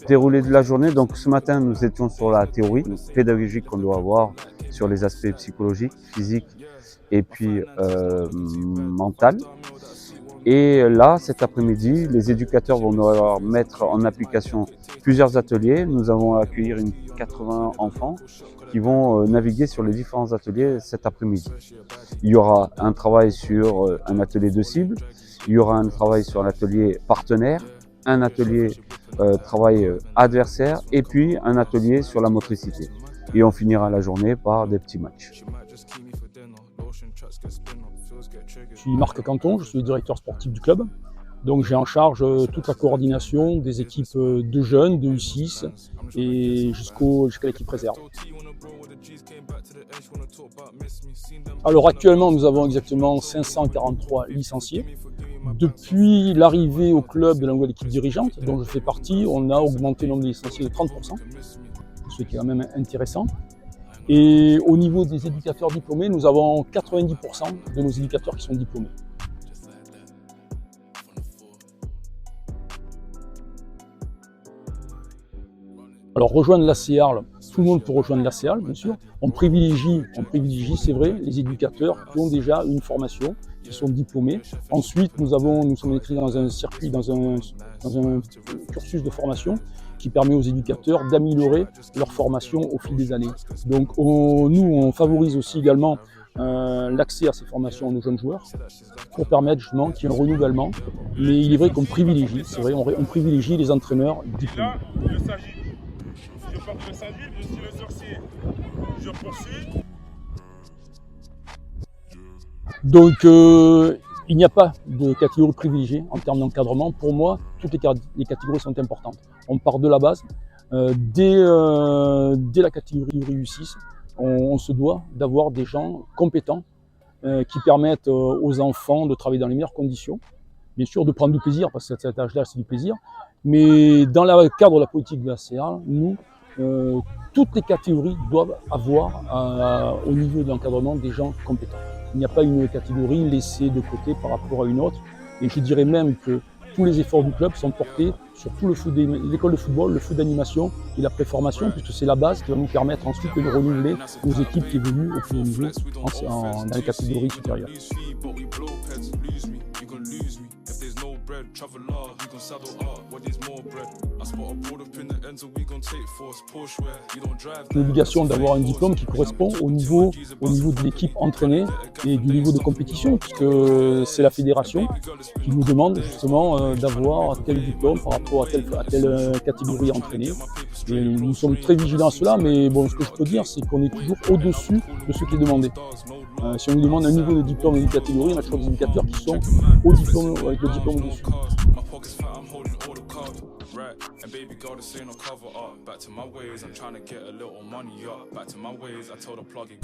Déroulé de la journée, donc ce matin nous étions sur la théorie pédagogique qu'on doit avoir sur les aspects psychologiques, physiques et puis mental. Et là, cet après-midi, les éducateurs vont devoir mettre en application plusieurs ateliers. Nous allons accueillir 80 enfants qui vont naviguer sur les différents ateliers cet après-midi. Il y aura un travail sur un atelier de cible, il y aura un travail sur l'atelier partenaire, un atelier travail adversaire et puis un atelier sur la motricité. Et on finira la journée par des petits matchs. Je suis Marc Canton, je suis le directeur sportif du club. Donc j'ai en charge toute la coordination des équipes de jeunes, de U6 et jusqu'à l'équipe réserve. Alors actuellement nous avons exactement 543 licenciés. Depuis l'arrivée au club de la nouvelle équipe dirigeante, dont je fais partie, on a augmenté le nombre de licenciés de 30%, ce qui est quand même intéressant. Et au niveau des éducateurs diplômés, nous avons 90% de nos éducateurs qui sont diplômés. Alors rejoindre l'ACEARL, tout le monde peut rejoindre l'ACEARL, bien sûr. On privilégie, c'est vrai, les éducateurs qui ont déjà une formation, qui sont diplômés. Ensuite, nous sommes inscrits dans un circuit, dans un cursus de formation qui permet aux éducateurs d'améliorer leur formation au fil des années. Donc on favorise aussi également l'accès à ces formations à nos jeunes joueurs pour permettre justement qu'il y ait un renouvellement. Mais il est vrai qu'on privilégie, c'est vrai, on privilégie les entraîneurs diplômés. Je porte le Saint-Gilles, je suis le sorcier. Je poursuis. Donc il n'y a pas de catégorie privilégiée en termes d'encadrement. Pour moi, toutes les catégories sont importantes. On part de la base. Dès la catégorie U6, on se doit d'avoir des gens compétents qui permettent aux enfants de travailler dans les meilleures conditions. Bien sûr, de prendre du plaisir, parce que cet âge-là, c'est du plaisir. Mais dans le cadre de la politique de la CA, nous, toutes les catégories doivent avoir au niveau de l'encadrement des gens compétents. Il n'y a pas une catégorie laissée de côté par rapport à une autre. Et je dirais même que tous les efforts du club sont portés sur tout l'école de football, le foot d'animation et la préformation, puisque c'est la base qui va nous permettre ensuite de renouveler nos équipes qui évoluent au plus haut niveau dans les catégories supérieures. L'obligation d'avoir un diplôme qui correspond au niveau de l'équipe entraînée et du niveau de compétition, puisque c'est la fédération qui nous demande justement d'avoir tel diplôme par rapport à telle catégorie entraînée. Et nous sommes très vigilants à cela, mais bon, ce que je peux dire, c'est qu'on est toujours au-dessus de ce qui est demandé. Si on nous demande un niveau de diplôme et une catégorie, on a toujours des indicateurs qui sont au diplôme, avec le diplôme au-dessus.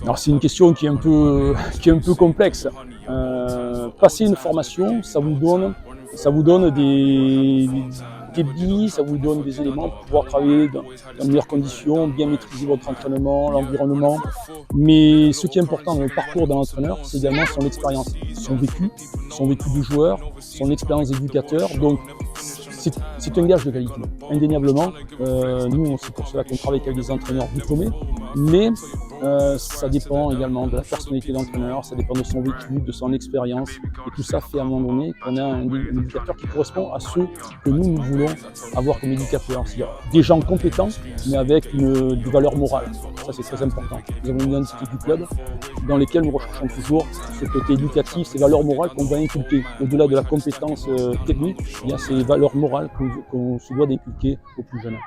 Alors c'est une question qui est un peu complexe. Passer une formation, ça vous donne des billes, ça vous donne des éléments pour pouvoir travailler dans de meilleures conditions, bien maîtriser votre entraînement, l'environnement. Mais ce qui est important dans le parcours d'un entraîneur, c'est également son expérience, son vécu du joueur, son expérience d'éducateur. Donc c'est un gage de qualité, indéniablement. Nous, c'est pour cela qu'on travaille avec des entraîneurs diplômés, mais ça dépend également de la personnalité de l'entraîneur, ça dépend de son vécu, de son expérience, et tout ça fait à un moment donné qu'on a un éducateur qui correspond à ceux que nous voulons avoir comme éducateurs, c'est-à-dire des gens compétents, mais avec des valeurs morales. Ça, c'est très important. Nous avons une identité du club dans lesquelles nous recherchons toujours ce côté éducatif, ces valeurs morales qu'on va inculquer. Au-delà de la compétence technique, il y a ces valeurs morales qu'on se doit d'inculquer aux plus jeunes.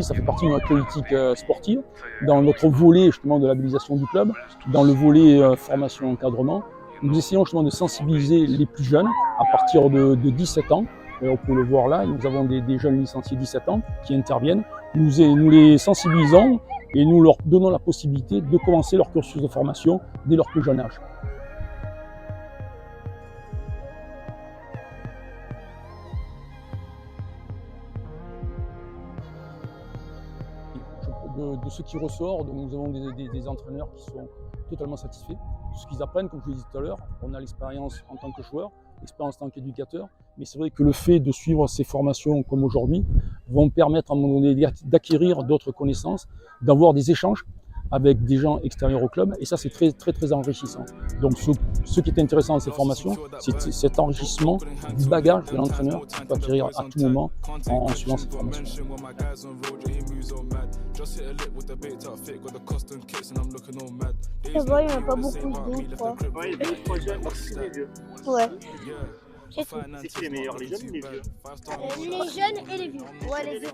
Ça fait partie de notre politique sportive, dans notre volet justement de labellisation du club, dans le volet formation encadrement. Nous essayons justement de sensibiliser les plus jeunes à partir de 17 ans. On peut le voir là, nous avons des jeunes licenciés 17 ans qui interviennent. Nous les sensibilisons et nous leur donnons la possibilité de commencer leur cursus de formation dès leur plus jeune âge. de ce qui ressort. Donc nous avons des entraîneurs qui sont totalement satisfaits de ce qu'ils apprennent. Comme je vous l'ai dit tout à l'heure, on a l'expérience en tant que joueur, l'expérience en tant qu'éducateur, mais c'est vrai que le fait de suivre ces formations comme aujourd'hui vont permettre à un moment donné d'acquérir d'autres connaissances, d'avoir des échanges avec des gens extérieurs au club, et ça c'est très enrichissant. Donc ce qui est intéressant dans ces formations, c'est cet enrichissement du bagage de l'entraîneur qu'il peut acquérir à tout moment en suivant cette formation. Ça va, il n'y en a pas beaucoup, 2 ou 3. Ouais, il y a 2-3 jeunes, donc c'est les vieux. Ouais. C'est tout. C'est qui les meilleurs, les jeunes ou les vieux? Les jeunes et les vieux. Ouais, les vieux.